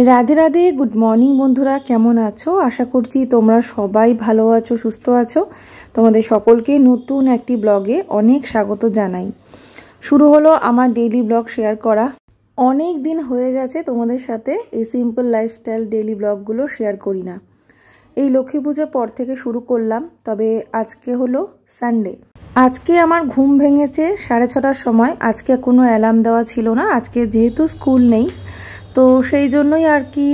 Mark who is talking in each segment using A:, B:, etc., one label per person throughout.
A: Radhe Radhe, good morning বন্ধুরা, কেমন আছো? আশা করছি তোমরা সবাই ভালো আছো, সুস্থ আছো। তোমাদের সকলকে নতুন একটি ব্লগে অনেক স্বাগত জানাই। শুরু হলো আমার ডেইলি ব্লগ শেয়ার করা। অনেক দিন হয়ে গেছে তোমাদের সাথে এই সিম্পল লাইফস্টাইল ডেইলি ব্লগগুলো শেয়ার করি না। এই লক্ষ্মী পুজোর পর থেকে শুরু করলাম, তবে আজকে হলো সানডে। আজকে আমার ঘুম ভেঙেছে 6:30টার সময়। আজকে কোনো অ্যালার্ম দেওয়া ছিল না, আজকে যেহেতু স্কুল নেই তো সেই জন্যই আর কি।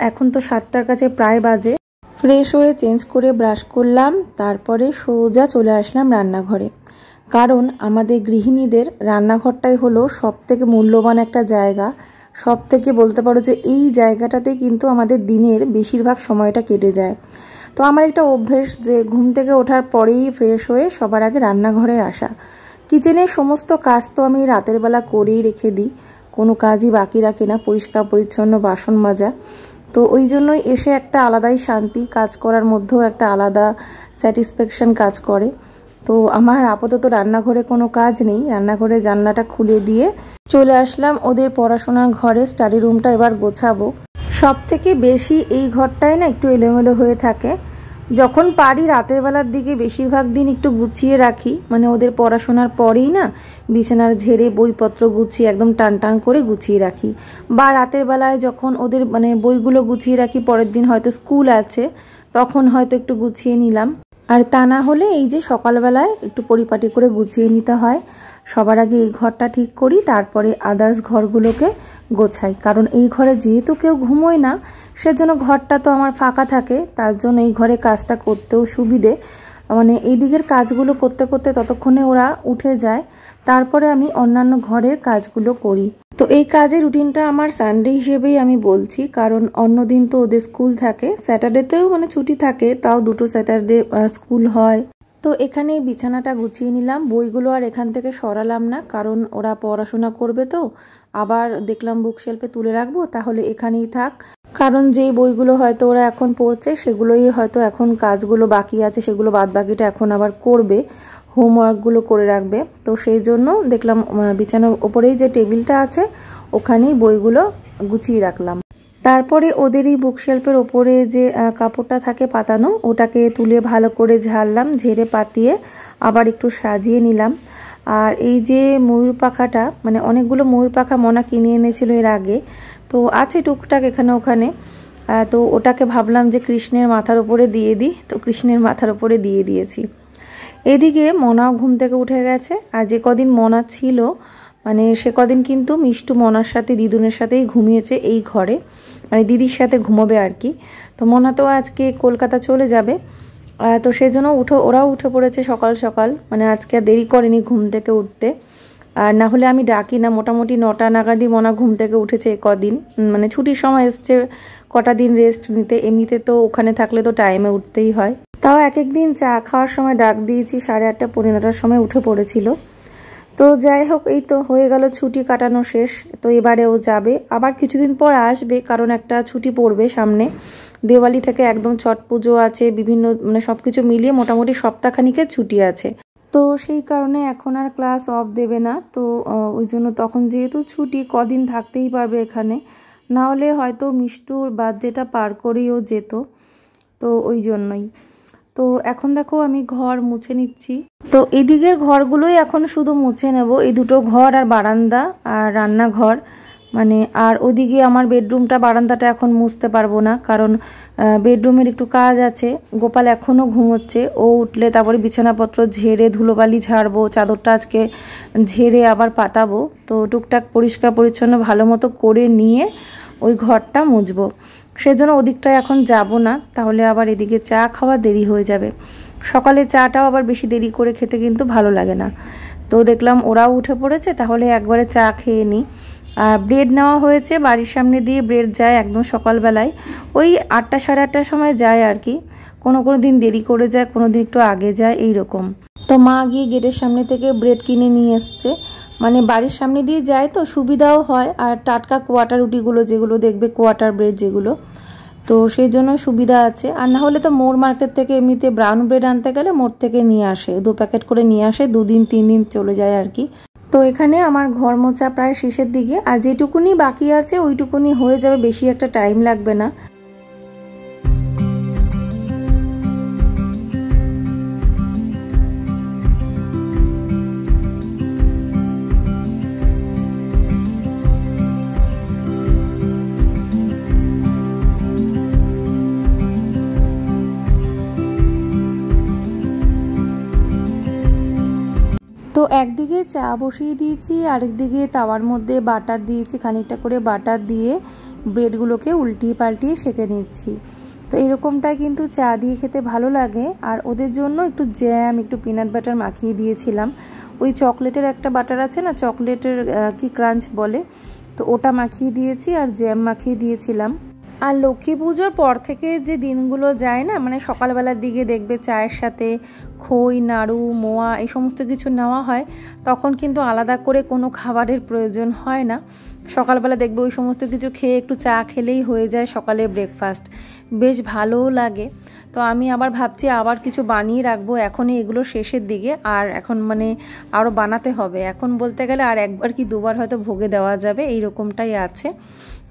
A: এখন তো 7টার কাছে প্রায় বাজে। ফ্রেশ হয়ে চেঞ্জ করে ব্রাশ করলাম, তারপরে সোজা চলে আসলাম রান্নাঘরে। কারণ আমাদের গৃহিণীদের রান্নাঘরটাই হলো সবথেকে মূল্যবান একটা জায়গা। সব থেকে বলতে পারো যে এই জায়গাটাতে কিন্তু আমাদের দিনের বেশিরভাগ সময়টা কেটে যায়। তো আমার একটা অভ্যেস যে ঘুম থেকে ওঠার পরেই ফ্রেশ হয়ে সবার আগে রান্নাঘরে আসা। কিচেনের সমস্ত কাজ তো আমি রাতের বেলা করেই রেখে দিই, কোনো কাজই বাকি রাখি না, পরিষ্কার পরিচ্ছন্ন বাসন মাজা। তো ওই জন্যই এসে একটা আলাদাই শান্তি, কাজ করার মধ্যেও একটা আলাদা স্যাটিসফ্যাকশন কাজ করে। তো আমার আপাতত রান্নাঘরে কোনো কাজ নেই, রান্নাঘরে জানলাটা খুলে দিয়ে চলে আসলাম ওদের পড়াশোনার ঘরে। স্টাডি রুমটা এবার গোছাবো। সব থেকে বেশি এই ঘরটায় না একটু এলোমেলো হয়ে থাকে। যখন পারি রাতের বেলার দিকে বেশিরভাগ দিন একটু গুছিয়ে রাখি, মানে ওদের পড়াশোনার পরেই না বিছানার ঝেড়ে বইপত্র গুছিয়ে একদম টান টান করে গুছিয়ে রাখি। বা রাতের বেলায় যখন ওদের মানে বইগুলো গুছিয়ে রাখি, পরের দিন হয়তো স্কুল আছে তখন হয়তো একটু গুছিয়ে নিলাম। আর তা না হলে এই যে সকালবেলায় একটু পরিপাটি করে গুছিয়ে নিতে হয়। সবার আগে এই ঘরটা ঠিক করি, তারপরে আদার্স ঘরগুলোকে গোছাই। কারণ এই ঘরে যেহেতু কেউ ঘুমোয় না, সেজন্য ঘরটা তো আমার ফাঁকা থাকে, তার জন্য এই ঘরে কাজটা করতেও সুবিধে। মানে এই দিকের কাজগুলো করতে করতে ততক্ষণে ওরা উঠে যায়, তারপরে আমি অন্যান্য ঘরের কাজগুলো করি। তো এই কাজের রুটিনটা আমার সানডে হিসেবেই আমি বলছি, কারণ অন্য দিন তো ওদের স্কুল থাকে। স্যাটারডেতেও মানে ছুটি থাকে, তাও 2টো স্যাটারডে স্কুল হয়। তো এখানে বিছানাটা গুছিয়ে নিলাম, বইগুলো আর এখান থেকে সরালাম না, কারণ ওরা পড়াশোনা করবে তো আবার দেখলাম বুকশেলফে তুলে রাখবো, তাহলে এখানেই থাক। কারণ যে বইগুলো হয়তো ওরা এখন পড়ছে সেগুলোই হয়তো এখন কাজগুলো বাকি আছে, সেগুলো বাদ বাকিটা এখন আবার করবে, হোমওয়ার্কগুলো করে রাখবে। তো সেই জন্য দেখলাম বিছানার ওপরেই যে টেবিলটা আছে ওখানেই বইগুলো গুছিয়ে রাখলাম। তারপরে ওদের এই বুকশেলফের ওপরে যে কাপড়টা থাকে পাতানো, ওটাকে তুলে ভালো করে ঝাড়লাম, ঝেড়ে পাতিয়ে আবার একটু সাজিয়ে নিলাম। আর এই যে ময়ূর পাখাটা, মানে অনেকগুলো ময়ূর পাখা মনা কিনে এনেছিল এর আগে, তো আছে টুকটাক এখানে ওখানে। তো ওটাকে ভাবলাম যে কৃষ্ণের মাথার উপরে দিয়ে দিই, তো কৃষ্ণের মাথার উপরে দিয়ে দিয়েছি। এদিকে মনাও ঘুম থেকে উঠে গেছে। আর যে কদিন মনা ছিল মানে সে কদিন কিন্তু মিষ্টু মনার সাথে দিদুনের সাথেই ঘুমিয়েছে এই ঘরে, মানে দিদির সাথে ঘুমোবে আর কি। তো মনা তো আজকে কলকাতা চলে যাবে, তো সেই জন্য ওরাও উঠে পড়েছে সকাল সকাল, মানে আজকে আর দেরি করেনি ঘুম থেকে উঠতে। আর না হলে আমি ডাকি না, মোটামুটি 9টা নাগাদই মনা ঘুম থেকে উঠেছে কদিন, মানে ছুটির সময় এসছে কটা দিন রেস্ট নিতে। এমনিতে তো ওখানে থাকলে তো টাইমে উঠতেই হয়। তাও এক একদিন চা খাওয়ার সময় ডাক দিয়েছি, 8:30 পৌনে 9টার সময় উঠে পড়েছিল। তো যাই হোক, এই তো হয়ে গেল, ছুটি কাটানো শেষ। তো এবারে ও যাবে, আবার কিছুদিন পর আসবে, কারণ একটা ছুটি পড়বে সামনে দিওয়ালি থেকে, একদম ছট পুজো আছে, বিভিন্ন মানে সবকিছু মিলিয়ে মোটামুটি সপ্তাহখানিকের ছুটি আছে। তো সেই কারণে এখন আর ক্লাস অফ দেবে না। তো ওই জন্য তখন যেহেতু ছুটি, কদিন থাকতেই পারবে এখানে, না হলে হয়তো মিষ্টুর বার্থডেটা পার করেও যেত। তো ওই জন্যই। তো এখন দেখো আমি ঘর মুছে নিচ্ছি। তো এদিকের ঘরগুলোই এখন শুধু মুছে নেব, এই দুটো ঘর আর বারান্দা আর রান্নাঘর, মানে। আর ওদিকে আমার বেডরুমটা, বারান্দাটা এখন মুছতে পারবো না, কারণ বেডরুমের একটু কাজ আছে। গোপাল এখনও ঘুমোচ্ছে, ও উঠলে তারপরে বিছানাপত্র ঝেড়ে ধুলোবালি ঝাড়বো, চাদরটা আজকে ঝেড়ে আবার পাতাবো। তো টুকটাক পরিষ্কার পরিচ্ছন্ন ভালো মতো করে নিয়ে ওই ঘরটা মুছবো। সেজন্য ওদিকটায় এখন যাব না, তাহলে আবার এদিকে চা খাওয়া দেরি হয়ে যাবে। সকালে চাটাও আবার বেশি দেরি করে খেতে কিন্তু ভালো লাগে না। তো দেখলাম ওরাও উঠে পড়েছে, তাহলে একবারে চা খেয়ে নিই। আর ব্রেড নেওয়া হয়েছে, বাড়ির সামনে দিয়ে ব্রেড যায় একদম সকালবেলায়, ওই 8টা 8:30টার সময় যায় আর কি। কোনো দিন দেরি করে যায়, কোনো দিন একটু আগে যায়, এই রকম। তো মা গিয়ে গেটের সামনে থেকে ব্রেড কিনে নিয়ে এসছে, মানে বাড়ির সামনে দিয়ে যায় তো সুবিধাও হয়। আর টাটকা কোয়াটার রুটিগুলো, যেগুলো দেখবে কোয়াটার ব্রেড যেগুলো, তো সেই জন্য সুবিধা আছে। আর না হলে তো মোড় মার্কেট থেকে এমনিতে ব্রাউন ব্রেড আনতে গেলে মোড় থেকে নিয়ে আসে, 2 প্যাকেট করে নিয়ে আসে, 2 দিন 3 দিন চলে যায় আর কি। তো এখানে আমার ঘর মোছা প্রায় শেষের দিকে, আর যেটুকুনি বাকি আছে ওইটুকুনি হয়ে যাবে, বেশি একটা টাইম লাগবে না। তো একদিকে চা বসিয়ে দিয়েছি, আরেকদিকে তাওয়ার মধ্যে বাটার দিয়েছি, খানিকটা করে বাটার দিয়ে ব্রেডগুলোকে উল্টিয়ে পাল্টিয়ে সেঁকে নিচ্ছি। তো এরকমটাই কিন্তু চা দিয়ে খেতে ভালো লাগে। আর ওদের জন্য একটু জ্যাম, একটু পিনাট বাটার মাখিয়ে দিয়েছিলাম। ওই চকলেটের একটা বাটার আছে না, চকলেটের কি ক্রাঞ্চ বলে, তো ওটা মাখিয়ে দিয়েছি আর জ্যাম মাখিয়ে দিয়েছিলাম। আর লক্ষ্মী পুজোর পর থেকে যে দিনগুলো যায় না, মানে সকালবেলার দিকে দেখবে চায়ের সাথে খই, নাড়ু, মোয়া এই সমস্ত কিছু নেওয়া হয়, তখন কিন্তু আলাদা করে কোনো খাবারের প্রয়োজন হয় না। সকালবেলা দেখবে ওই সমস্ত কিছু খেয়ে একটু চা খেলেই হয়ে যায় সকালে ব্রেকফাস্ট, বেশ ভালোও লাগে। তো আমি আবার ভাবছি আবার কিছু বানিয়ে রাখবো, এখনই এগুলো শেষের দিকে, আর এখন মানে আরও বানাতে হবে। এখন বলতে গেলে আর একবার কি দুবার হয়তো ভোগে দেওয়া যাবে, এইরকমটাই আছে।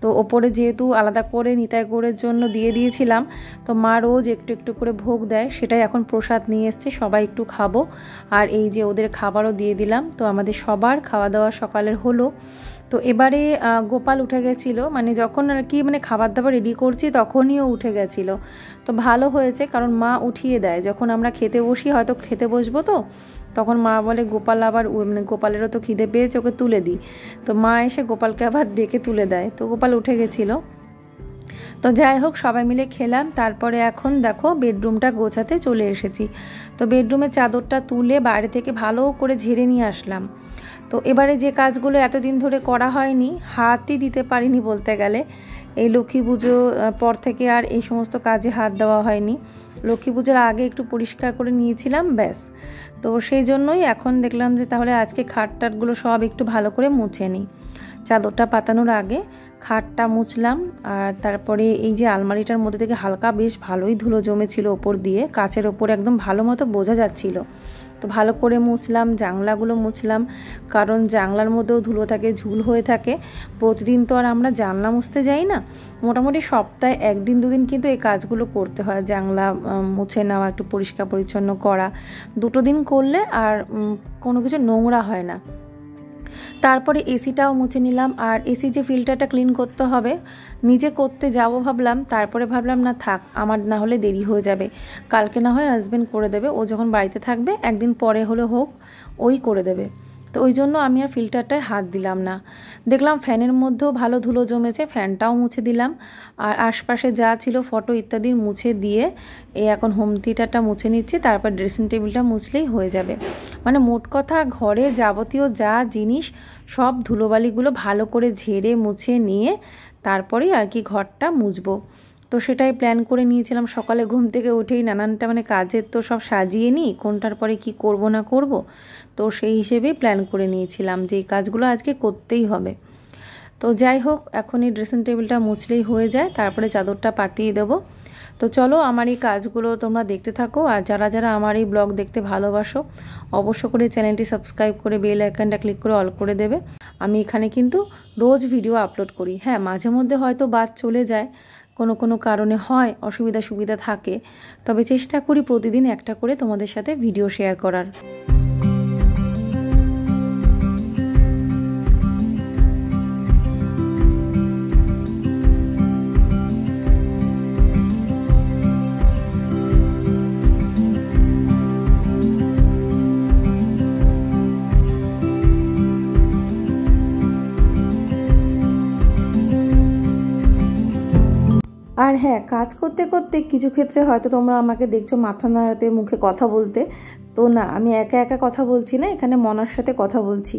A: তো ওপরে যেহেতু আলাদা করে নিতাই গৌড়ের জন্য দিয়ে দিয়েছিলাম, তো মা রোজ একটু একটু করে ভোগ দেয়, সেটাই এখন প্রসাদ নিয়ে এসছে, সবাই একটু খাবো। আর এই যে ওদের খাবারও দিয়ে দিলাম। তো আমাদের সবার খাওয়া দাওয়া সকালের হলো। তো এবারে গোপাল উঠে গেছিলো, মানে যখন আর কি মানে খাবার দাবার রেডি করছি তখনই ও উঠে গেছিলো। তো ভালো হয়েছে, কারণ মা উঠিয়ে দেয় যখন আমরা খেতে বসি, হয়তো খেতে বসবো তো তখন মা বলে গোপাল আবার মানে গোপালেরও তো খিদে পেয়েছে, ওকে তুলে দিই। তো মা এসে গোপালকে আবার ডেকে তুলে দেয়। তো গোপাল উঠে গেছিলো। তো যাই হোক, সবাই মিলে খেলাম। তারপরে এখন দেখো বেডরুমটা গোছাতে চলে এসেছি। তো বেডরুমের চাদরটা তুলে বাইরে থেকে ভালো করে ঝেড়ে নিয়ে আসলাম। তো এবারে যে কাজগুলো এতদিন ধরে করা হয়নি, হাতই দিতে পারিনি বলতে গেলে, এই লক্ষ্মী পুজো পর থেকে আর এই সমস্ত কাজে হাত দেওয়া হয়নি। লক্ষ্মী পুজোর আগে একটু পরিষ্কার করে নিয়েছিলাম, ব্যাস। তো সেই জন্যই এখন দেখলাম যে তাহলে আজকে খাট টাটগুলো সব একটু ভালো করে মুছে নিই। চাদরটা পাতানোর আগে খাটটা মুছলাম। আর তারপরে এই যে আলমারিটার মধ্যে থেকে হালকা বেশ ভালোই ধুলো জমেছিল ওপর দিয়ে, কাচের ওপর একদম ভালো মতো বোঝা যাচ্ছিল। তো ভালো করে মুছলাম, জানলাগুলো মুছলাম, কারণ জানলার মধ্যেও ধুলো থাকে, ঝুল হয়ে থাকে। প্রতিদিন তো আর আমরা জানলা মুছতে যাই না, মোটামুটি সপ্তাহে 1 দিন 2 দিন কিন্তু এই কাজগুলো করতে হয়, জানলা মুছে নেওয়া, একটু পরিষ্কার পরিচ্ছন্ন করা। 2 দিন করলে আর কোনো কিছু নোংরা হয় না। তারপরে এসিটাও মুছে নিলাম। আর এসি যে ফিল্টারটা ক্লিন করতে হবে, নিজে করতে যাব ভাবলাম, তারপরে ভাবলাম না থাক, আমার না হলে দেরি হয়ে যাবে, কালকে না হয় হাজব্যান্ড করে দেবে, ও যখন বাড়িতে থাকবে একদিন পরে হলে হোক, ওই করে দেবে। তো ওই জন্য আমি আর ফিল্টারটায় হাত দিলাম না। দেখলাম ফ্যানের মধ্যেও ভালো ধুলো জমেছে, ফ্যানটাও মুছে দিলাম। আর আশপাশে যা ছিল ফটো ইত্যাদি মুছে দিয়ে এখন হোম থিয়েটারটা মুছে নিচ্ছি, তারপর ড্রেসিং টেবিলটা মুছলেই হয়ে যাবে। মানে মোট কথা ঘরে যাবতীয় যা জিনিস সব ধুলোবালিগুলো ভালো করে ঝেড়ে মুছে নিয়ে তারপরেই আর কি ঘরটা মুছবো। তো সেটাই প্ল্যান করে নিয়েছিলাম, সকালে ঘুম থেকে উঠেই নানানটা মানে কাজের তো সব সাজিয়ে নিই, কোনটার পরে কি করব না করব। তো সেই হিসেবেই প্ল্যান করে নিয়েছিলাম যে এই কাজগুলো আজকে করতেই হবে। তো যাই হোক, এখন এই ড্রেসিং টেবিলটা মুছলেই হয়ে যায়, তারপরে চাদরটা পাতিয়ে দেবো। তো চলো আমার এই কাজগুলো তোমরা দেখতে থাকো। আর যারা যারা আমার এই ব্লগ দেখতে ভালোবাসো অবশ্য করে চ্যানেলটি সাবস্ক্রাইব করে বেল আইকনটা ক্লিক করে অল করে দেবে। আমি এখানে কিন্তু রোজ ভিডিও আপলোড করি। হ্যাঁ, মাঝে মধ্যে হয়তো বাদ চলে যায়, কোনো কারণে হয়, সুবিধা থাকে, তবে চেষ্টা করি প্রতিদিন একটা করে তোমাদের সাথে ভিডিও শেয়ার করার। আর হ্যাঁ, কাজ করতে করতে কিছু ক্ষেত্রে হয়তো তোমরা আমাকে দেখছো মাথা নাড়াতে, মুখে কথা বলতে, তো না, আমি একা একা কথা বলছি না, এখানে মনার সাথে কথা বলছি।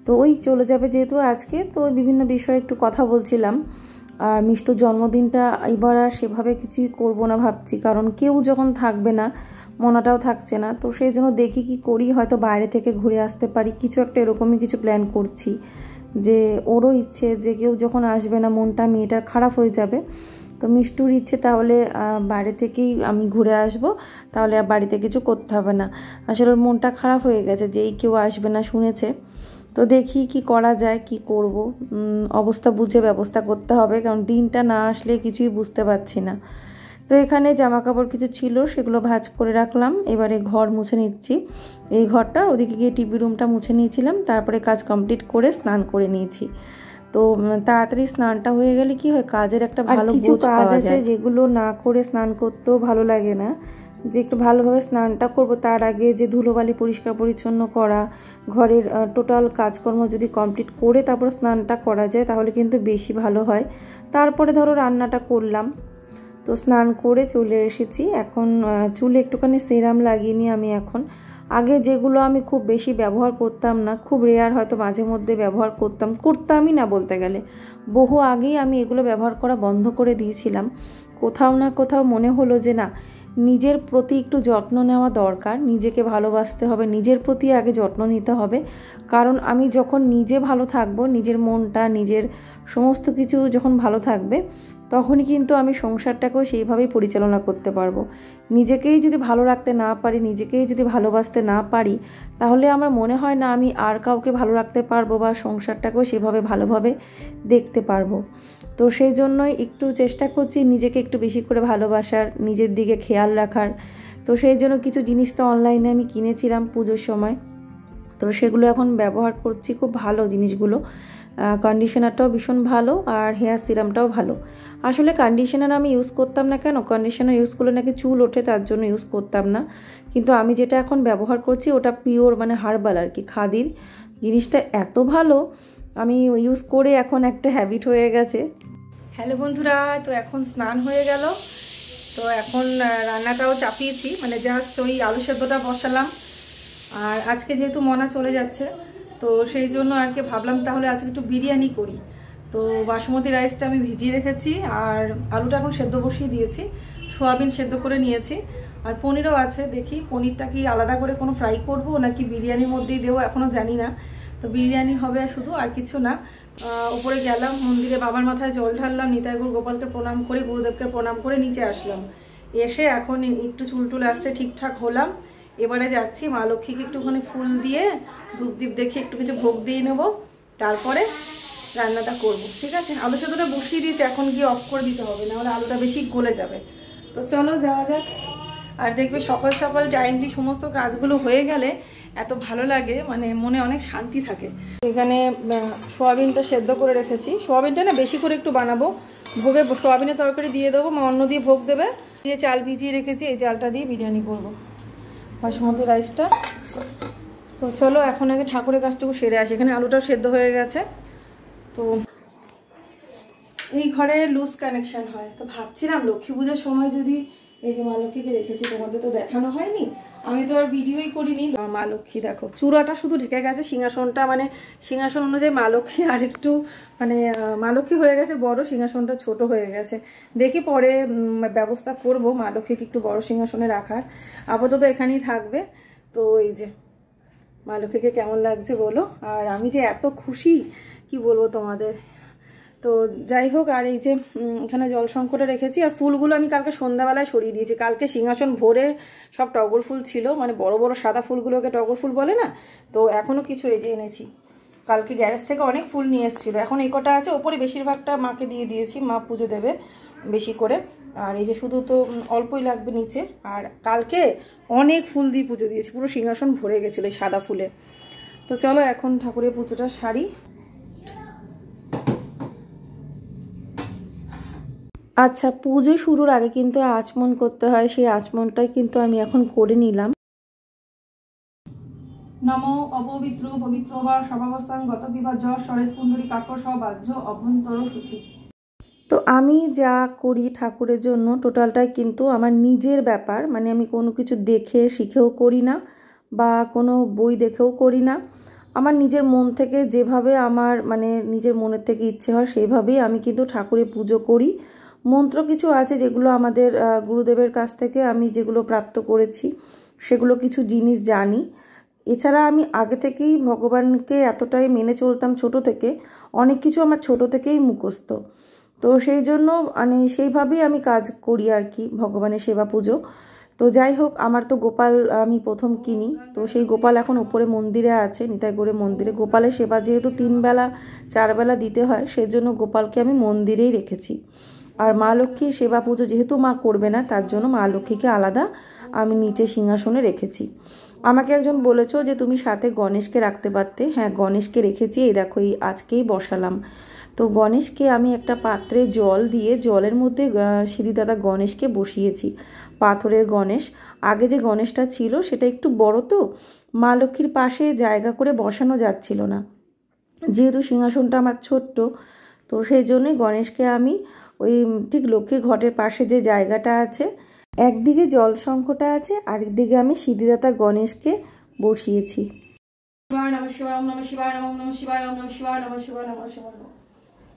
A: তো ওই চলে যাবে যেহেতু আজকে, তো বিভিন্ন বিষয়ে একটু কথা বলছিলাম। আর মিষ্টুর জন্মদিনটা এবার আর সেভাবে কিছুই করব না ভাবছি, কারণ কেউ যখন থাকবে না, মনাটাও থাকছে না, তো সেই জন্য দেখি কি করি, হয়তো বাইরে থেকে ঘুরে আসতে পারি, কিছু একটা এরকমই কিছু প্ল্যান করছি। যে ওরও ইচ্ছে যে কেউ যখন আসবে না মনটা মেয়েটার খারাপ হয়ে যাবে, তো মিষ্টুর ইচ্ছে তাহলে বাইরে থেকেই আমি ঘুরে আসব, তাহলে আর বাড়িতে কিছু করতে হবে না। আসলে ওর মনটা খারাপ হয়ে গেছে যে এই কেউ আসবে না শুনেছে, তো দেখি কি করা যায়, কি করব, অবস্থা বুঝে ব্যবস্থা করতে হবে, কারণ দিনটা না আসলে কিছুই বুঝতে পারছি না। তো এখানে জামা কাপড় কিছু ছিল, সেগুলো ভাঁজ করে রাখলাম। এবারে ঘর মুছে নিচ্ছি, এই ঘরটা, ওদিকে গিয়ে টিভি রুমটা মুছে নিয়েছিলাম, তারপরে কাজ কমপ্লিট করে স্নান করে নিয়েছি। তো তাড়াতাড়ি স্নানটা হয়ে গেলে কি হয়, কাজের একটা ভালো বোঝ পাওয়া যায়, যেগুলো না করে স্নান করতেও ভালো লাগে না। যে একটু ভালোভাবে স্নানটা করব, তার আগে যে ধুলোবালি পরিষ্কার পরিচ্ছন্ন করা, ঘরের টোটাল কাজকর্ম যদি কমপ্লিট করে তারপর স্নানটা করা যায় তাহলে কিন্তু বেশি ভালো হয়। তারপরে ধরো রান্নাটা করলাম। তো স্নান করে চলে এসেছি, এখন চুলে একটুখানি সেরাম লাগিয়ে নিই আমি এখন। আগে যেগুলো আমি খুব বেশি ব্যবহার করতাম না, খুব রেয়ার হয়তো মাঝে মধ্যে ব্যবহার করতামই না বলতে গেলে, বহু আগেই আমি এগুলো ব্যবহার করা বন্ধ করে দিয়েছিলাম। কোথাও না কোথাও মনে হলো যে না, নিজের প্রতি একটু যত্ন নেওয়া দরকার, নিজেকে ভালোবাসতে হবে, নিজের প্রতি আগে যত্ন নিতে হবে। কারণ আমি যখন নিজে ভালো থাকবো, নিজের মনটা, নিজের সমস্ত কিছু যখন ভালো থাকবে, তখনই কিন্তু আমি সংসারটাকেও সেইভাবেই পরিচালনা করতে পারবো। নিজেকেই যদি ভালো রাখতে না পারি, নিজেকেই যদি ভালোবাসতে না পারি, তাহলে আমার মনে হয় না আমি আর কাউকে ভালো রাখতে পারবো বা সংসারটাকেও সেভাবে ভালোভাবে দেখতে পারবো। তো সেই জন্যই একটু চেষ্টা করছি নিজেকে একটু বেশি করে ভালোবাসার, নিজের দিকে খেয়াল রাখার। তো সেই জন্য কিছু জিনিস তো অনলাইনে আমি কিনেছিলাম পুজোর সময়, তো সেগুলো এখন ব্যবহার করছি, খুব ভালো জিনিসগুলো। কন্ডিশনারটাও ভীষণ ভালো আর হেয়ার সিরামটাও ভালো। আসলে কন্ডিশনার আমি ইউজ করতাম না, কেন, কন্ডিশনার ইউজ করলে নাকি চুল ওঠে, তার জন্য ইউজ করতাম না। কিন্তু আমি যেটা এখন ব্যবহার করছি ওটা পিওর, মানে হার্বাল আর কি, খাদির। জিনিসটা এত ভালো, আমি ইউজ করে এখন একটা হ্যাবিট হয়ে গেছে। হ্যালো বন্ধুরা, তো এখন স্নান হয়ে গেল, তো এখন রান্নাটাও চাপিয়েছি, মানে জাস্ট ওই আলু সেদ্ধটা বসালাম। আর আজকে যেহেতু মনা চলে যাচ্ছে, তো সেই জন্য আর কি ভাবলাম তাহলে আজকে একটু বিরিয়ানি করি। তো বাসমতি রাইসটা আমি ভিজিয়ে রেখেছি, আর আলুটা এখন সেদ্ধ বসিয়ে দিয়েছি, সোয়াবিন সেদ্ধ করে নিয়েছি, আর পনিরও আছে। দেখি পনিরটা কি আলাদা করে কোনো ফ্রাই করব নাকি বিরিয়ানির মধ্যেই দেবো, এখনও জানি না। তো বিরিয়ানি হবে শুধু, আর কিছু না। উপরে গেলাম মন্দিরে, বাবার মাথায় জল ঢাললাম, নিতাই গৌর গোপালকে প্রণাম করে, গুরুদেবকে প্রণাম করে নিচে আসলাম। এসে এখন একটু চুলটুল আসছে, ঠিকঠাক হলাম। এবারে যাচ্ছি মা লক্ষ্মীকে একটুখানি ফুল দিয়ে, ধূপ দ্বীপ দেখে একটু কিছু ভোগ দিয়ে নেবো, তারপরে রান্নাটা করব। ঠিক আছে, আলু সেদ্ধটা বসিয়ে দিয়েছি, এখন গিয়ে অফ করে দিতে হবে, নাহলে আলুটা বেশি গলে যাবে। তো চলো যাওয়া যাক। আর দেখবে সকাল সকাল টাইমলি সমস্ত কাজগুলো হয়ে গেলে এত ভালো লাগে, মানে মনে অনেক শান্তি থাকে। এখানে সোয়াবিনটা সেদ্ধ করে রেখেছি, সোয়াবিনটা না বেশি করে একটু বানাবো, ভোগে সোয়াবিনের তরকারি দিয়ে দেবো, মা অন্য দিয়ে ভোগ দেবে। দিয়ে চাল ভিজিয়ে রেখেছি, এই চালটা দিয়ে বিরিয়ানি করব, বাসমতি রাইসটা। তো চলো এখন আগে ঠাকুরের কাজটুকু সেরে আসি। এখানে আলুটাও সেদ্ধ হয়ে গেছে। তো এই ঘরে লুজ কানেকশন হয়, তো ভাবছিলাম লক্ষ্মী পুজোর সময় যদি, এই যে মা লক্ষ্মীকে রেখেছি, তোমাদের তো দেখানো হয়নি, আমি তো আর ভিডিওই করিনি। মা লক্ষ্মী দেখো, চূড়াটা শুধু ঢেকে গেছে, সিংহাসনটা মানে সিংহাসন অনুযায়ী মা লক্ষ্মী আর একটু মানে মা লক্ষ্মী হয়ে গেছে বড়, সিংহাসনটা ছোট হয়ে গেছে। দেখি পরে ব্যবস্থা করব মা লক্ষ্মীকে একটু বড় সিংহাসনে রাখার, আপাতত এখানেই থাকবে। তো এই যে মা লক্ষ্মীকে কেমন লাগছে বলো, আর আমি যে এত খুশি কি বলবো তোমাদের। তো যাই হোক, আর এই যে এখানে জল সংকটে রেখেছি, আর ফুলগুলো আমি কালকে সন্ধ্যাবেলায় সরিয়ে দিয়েছি। কালকে সিংহাসন ভরে সব টগর ফুল ছিল, মানে বড় বড় সাদা ফুলগুলোকে টগর ফুল বলে না, তো এখনও কিছু এই যে এনেছি, কালকে গ্যারেজ থেকে অনেক ফুল নিয়ে এসেছিলো, এখন এই কটা আছে, ওপরে বেশিরভাগটা মাকে দিয়ে দিয়েছি, মা পুজো দেবে বেশি করে। আর এই যে শুধু তো অল্পই লাগবে নিচে, আর কালকে অনেক ফুল দিয়ে পুজো দিয়েছি, পুরো সিংহাসন ভরে গেছিলো এই সাদা ফুলে। তো চলো এখন ঠাকুরের পুজোটা সারি। আচ্ছা, পুজো শুরুর আগে কিন্তু আচমন করতে হয়, সেই আচমনটাই কিন্তু আমি এখন করে নিলাম। নমো অপবিত্র পবিত্র বা সভাবস্থান গত বিভাজ্য শরৎ পুণ্ডরী কাকর সবাহ্য অভ্যন্তর সূচি। তো আমি যা করি ঠাকুরের জন্য টোটালটাই কিন্তু আমার নিজের ব্যাপার, মানে আমি কোনো কিছু দেখে শিখেও করি না বা কোনো বই দেখেও করি না। আমার নিজের মন থেকে যেভাবে আমার মানে নিজের মনের থেকে ইচ্ছে হয় সেইভাবেই আমি কিন্তু ঠাকুরের পুজো করি। মন্ত্র কিছু আছে যেগুলো আমাদের গুরুদেবের কাছ থেকে আমি যেগুলো প্রাপ্ত করেছি, সেগুলো কিছু জিনিস জানি। এছাড়া আমি আগে থেকেই ভগবানকে এতটাই মেনে চলতাম, ছোট থেকে অনেক কিছু আমার ছোট থেকেই মুখস্থ। তো সেই জন্য মানে সেইভাবেই আমি কাজ করি আর কি, ভগবানের সেবা পুজো। তো যাই হোক, আমার তো গোপাল আমি প্রথম কিনি, তো সেই গোপাল এখন উপরে মন্দিরে আছে, নিতাইগড়ে মন্দিরে। গোপালের সেবা যেহেতু 3 বেলা 4 বেলা দিতে হয়, সেজন্য গোপালকে আমি মন্দিরেই রেখেছি। আর মা লক্ষ্মীর সেবা পুজো যেহেতু মা করবে না, তার জন্য মা লক্ষ্মীকে আলাদা আমি নিচে সিংহাসনে রেখেছি। আমাকে একজন বলেছো যে তুমি সাথে গণেশকে রাখতে পারতে। হ্যাঁ, গণেশকে রেখেছি, এই দেখো এই আজকেই বসালাম। তো গণেশকে আমি একটা পাত্রে জল দিয়ে, জলের মধ্যে সিঁড়িদাদা গণেশকে বসিয়েছি। পাথরের গণেশ। আগে যে গণেশটা ছিল সেটা একটু বড়, তো মা লক্ষ্মীর পাশে জায়গা করে বসানো যাচ্ছিল না, যেহেতু সিংহাসনটা আমার ছোট্ট। তো সেই জন্যই গণেশকে আমি ওই ঠিক লক্ষ্মীর ঘটের পাশে যে জায়গাটা আছে, একদিকে জল শঙ্খটা আছে, আরেকদিকে আমি সিদ্ধিদাতা গণেশকে বসিয়েছি।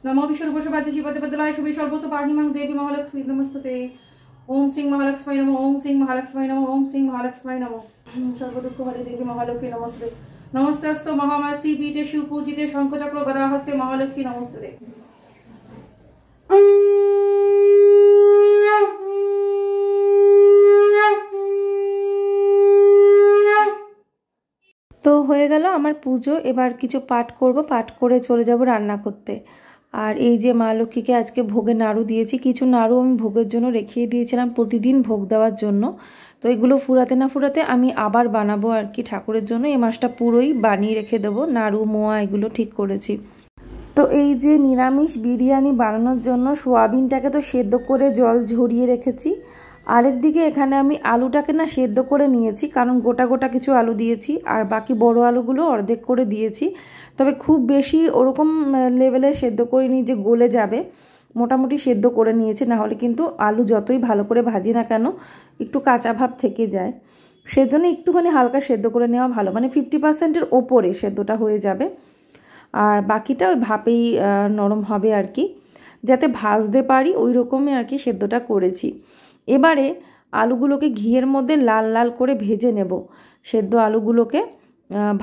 A: নমো বিশ্বরূপসভাতে শিবদেবতলায় শুভে সর্বত পাহিমাং দেবী মহালক্ষ্মী নমস্তুতে। ওম শ্রী মহালক্ষ্মী নমঃ, ওম শ্রী মহালক্ষ্মী নমঃ, ওম শ্রী মহালক্ষ্মী নমঃ। সর্বদুঃখ হরে দেবী মহালক্ষ্মী নমস্তে। নমস্তেস্তু মহামায়া শ্রীপীঠে সুপূজিতে শঙ্খচক্র গদাহস্তে মহালক্ষ্মী নমস্তে। তো হয়ে গেল আমার পুজো। এবার কিছু পাঠ করব, পাঠ করে চলে যাব রান্না করতে। আর এই যে মা লক্ষ্মীকে আজকে ভোগে নাড়ু দিয়েছি, কিছু নাড়ু আমি ভোগের জন্য রেখে দিয়েছিলাম প্রতিদিন ভোগ দেওয়ার জন্য। তো এগুলো ফুরাতে না ফুরাতে আমি আবার বানাবো আর কি ঠাকুরের জন্য। এই মাসটা পুরোই বানিয়ে রেখে দেবো, নাড়ু মোয়া এগুলো ঠিক করেছি। তো এই যে নিরামিষ বিরিয়ানি বানানোর জন্য সোয়াবিনটাকে তো সেদ্ধ করে জল ঝরিয়ে রেখেছি। আরেকদিকে এখানে আমি আলুটাকে না সেদ্ধ করে নিয়েছি, কারণ গোটা গোটা কিছু আলু দিয়েছি, আর বাকি বড় আলুগুলো অর্ধেক করে দিয়েছি। তবে খুব বেশি ওরকম লেভেলে সেদ্ধ করিনি যে গলে যাবে, মোটামুটি সেদ্ধ করে নিয়েছি, না হলে কিন্তু আলু যতই ভালো করে ভাজি না কেন একটু কাঁচা ভাব থেকে যায়। সেজন্য একটুখানি হালকা সেদ্ধ করে নেওয়া ভালো, মানে 50%-এর ওপরে সেদ্ধটা হয়ে যাবে, আর বাকিটা ওই ভাপেই নরম হবে আর কি, যাতে ভাজতে পারি ওই রকমই আর কি সেদ্ধটা করেছি। এবারে আলুগুলোকে ঘিয়ের মধ্যে লাল লাল করে ভেজে নেব। সেদ্ধ আলুগুলোকে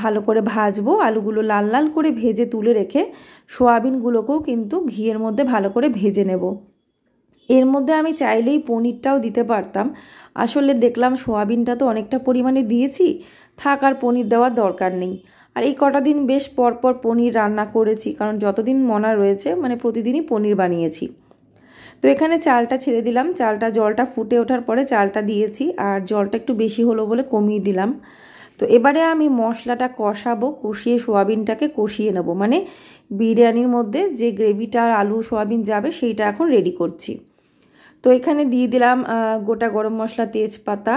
A: ভালো করে ভাজবো, আলুগুলো লাল লাল করে ভেজে তুলে রেখে সোয়াবিনগুলোকেও কিন্তু ঘিয়ের মধ্যে ভালো করে ভেজে নেব। এর মধ্যে আমি চাইলেই পনিরটাও দিতে পারতাম, আসলে দেখলাম সোয়াবিনটা তো অনেকটা পরিমাণে দিয়েছি, থাক আর পনির দেওয়ার দরকার নেই। আর এই কটা দিন বেশ পরপর পনির রান্না করেছি, কারণ যতদিন মনা রয়েছে মানে প্রতিদিনই পনির বানিয়েছি। তো এখানে চালটা ছেড়ে দিলাম, জলটা ফুটে ওঠার পরে চালটা দিয়েছি, আর জলটা একটু বেশি হলো বলে কমিয়ে দিলাম। তো এবারে আমি মশলাটা কষাবো, কষিয়ে সোয়াবিনটাকে কষিয়ে নেব, মানে বিরিয়ানির মধ্যে যে গ্রেভিটা আলু সোয়াবিন যাবে সেইটা এখন রেডি করছি। তো এখানে দিয়ে দিলাম গোটা গরম মশলা, তেজপাতা,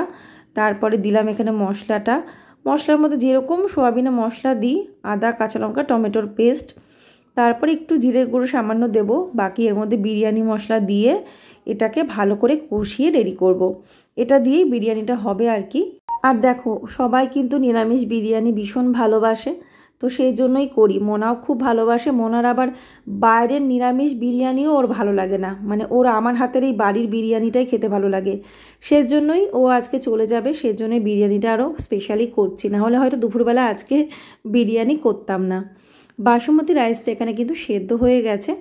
A: তারপরে দিলাম এখানে মশলার মধ্যে যেরকম সোয়াবিনে মশলা দিই, আদা, কাঁচা লঙ্কা, টমেটোর পেস্ট, তারপরে একটু জিরে গুঁড়ো সামান্য দেব, বাকি এর মধ্যে বিরিয়ানি মশলা দিয়ে এটাকে ভালো করে কষিয়ে রেডি করব। এটা দিয়েই বিরিয়ানিটা হবে আর কি। আর দেখো, সবাই কিন্তু নিরামিষ বিরিয়ানি ভীষণ ভালোবাসে, তো সেই জন্যই করি। মোনাও খুব ভালোবাসে, মোনার আবার বাইরের নিরামিষ বিরিয়ানিও ওর ভালো লাগে না, মানে ওর আমার হাতের এই বাড়ির বিরিয়ানিটাই খেতে ভালো লাগে। সেজন্যই ও আজকে চলে যাবে, সেজন্যই বিরিয়ানিটা আরও স্পেশালি করছি, না হলে হয়তো দুপুরবেলা আজকে বিরিয়ানি করতাম না। বাসমতি রাইসটা এখানে কিন্তু সেদ্ধ হয়ে গেছে।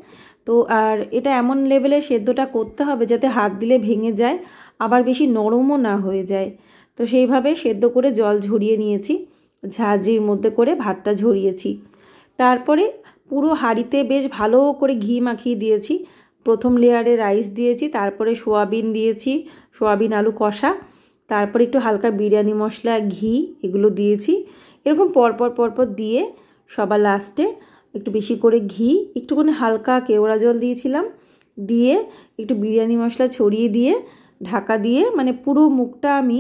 A: তো আর এটা এমন লেভেলে সেদ্ধটা করতে হবে যাতে হাত দিলে ভেঙে যায়, আবার বেশি নরমও না হয়ে যায়। তো সেইভাবে সেদ্ধ করে জল ঝরিয়ে নিয়েছি, ঝাঁঝরির মধ্যে করে ভাতটা ঝরিয়েছি। তারপরে পুরো হাঁড়িতে বেশ ভালো করে ঘি মাখিয়ে দিয়েছি। প্রথম লেয়ারে রাইস দিয়েছি, তারপরে সোয়াবিন দিয়েছি, সোয়াবিন আলু কষা, তারপরে একটু হালকা বিরিয়ানি মশলা, ঘি এগুলো দিয়েছি। এরকম পরপর দিয়ে সবার লাস্টে একটু বেশি করে ঘি, একটুখানি হালকা কেওড়া জল দিয়েছিলাম, দিয়ে একটু বিরিয়ানি মশলা ছড়িয়ে দিয়ে ঢাকা দিয়ে, মানে পুরো মুখটা আমি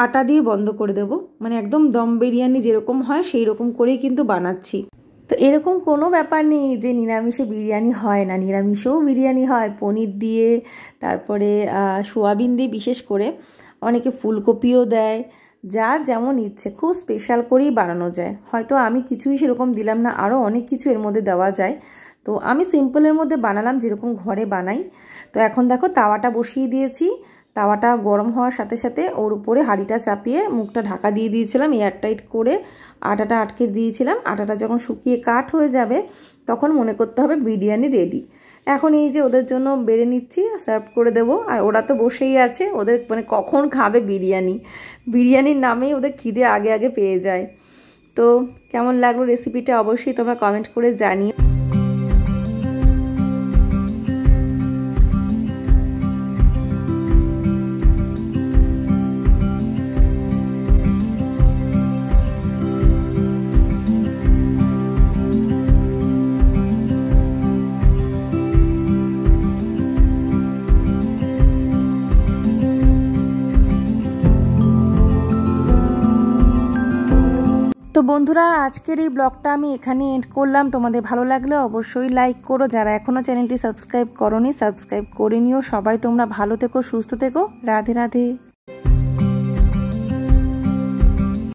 A: আটা দিয়ে বন্ধ করে দেব, মানে একদম দম বিরিয়ানি যেরকম হয় সেই রকম করেই কিন্তু বানাচ্ছি। তো এরকম কোনো ব্যাপার নেই যে নিরামিষে বিরিয়ানি হয় না, নিরামিষেও বিরিয়ানি হয়, পনির দিয়ে, তারপরে সোয়াবিন দিয়ে, বিশেষ করে অনেকে ফুলকপিও দেয়, যার যেমন ইচ্ছে খুব স্পেশাল করেই বানানো যায়। হয়তো আমি কিছুই সেরকম দিলাম না, আরও অনেক কিছু এর মধ্যে দেওয়া যায়, তো আমি সিম্পলের মধ্যে বানালাম যেরকম ঘরে বানাই। তো এখন দেখো তাওয়াটা বসিয়ে দিয়েছি, তাওয়াটা গরম হওয়ার সাথে সাথে ওর উপরে হাঁড়িটা চাপিয়ে মুখটা ঢাকা দিয়ে দিয়েছিলাম, এয়ারটাইট করে আটাটা আটকে দিয়েছিলাম। আটাটা যখন শুকিয়ে কাঠ হয়ে যাবে তখন মনে করতে হবে বিরিয়ানি রেডি। এখন এই যে ওদের জন্য বেড়ে নিচ্ছি, সার্ভ করে দেবো। আর ওরা তো বসেই আছে, ওদের মানে কখন খাবে বিরিয়ানির নামেই ওদের খিদে আগে আগে পেয়ে যায়। তো কেমন লাগলো রেসিপিটা অবশ্যই তোমরা কমেন্ট করে জানিও। তো বন্ধুরা, আজকের এই ব্লগটা আমি এখানে এন্ড করলাম। তোমাদের ভালো লাগলে অবশ্যই লাইক করো, যারা এখনও চ্যানেলটি সাবস্ক্রাইব করোনি সাবস্ক্রাইব করে নিও। সবাই তোমরা ভালো থেকো, সুস্থ থেকো। রাধে রাধে।